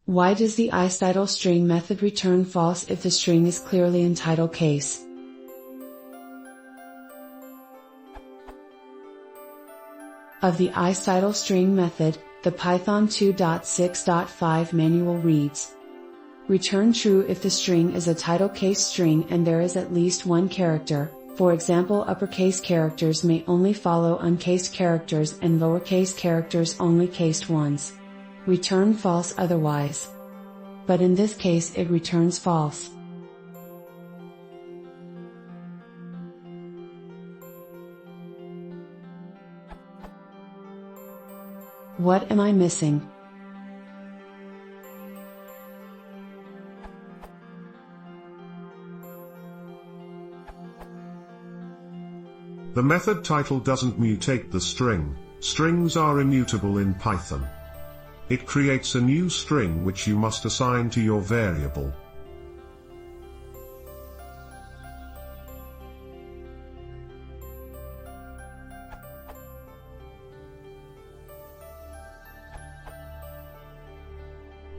Why does the istitle string method return false if the string is clearly in title case? Of the istitle string method, the Python 2.6.5 manual reads: return true if the string is a title case string and there is at least one character. For example, uppercase characters may only follow uncased characters and lowercase characters only cased ones. Return false otherwise. But in this case it returns false. What am I missing? The method title doesn't mutate the string. Strings are immutable in Python. It creates a new string which you must assign to your variable.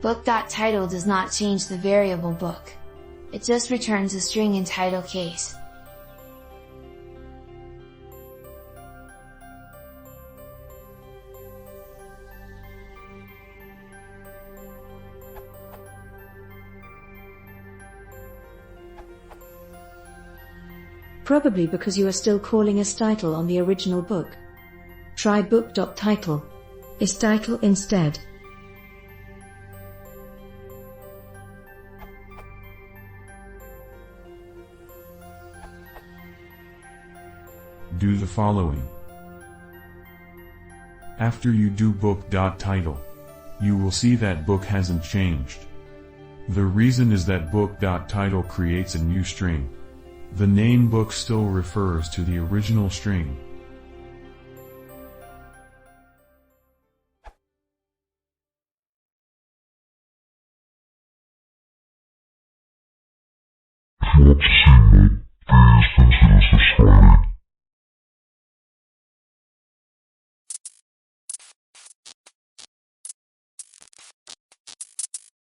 Book.title does not change the variable book. It just returns a string in title case. Probably because you are still calling istitle on the original book. Try book.title. Istitle instead. Do the following. After you do book.title, you will see that book hasn't changed. The reason is that book.title creates a new string. The name book still refers to the original string. Oops.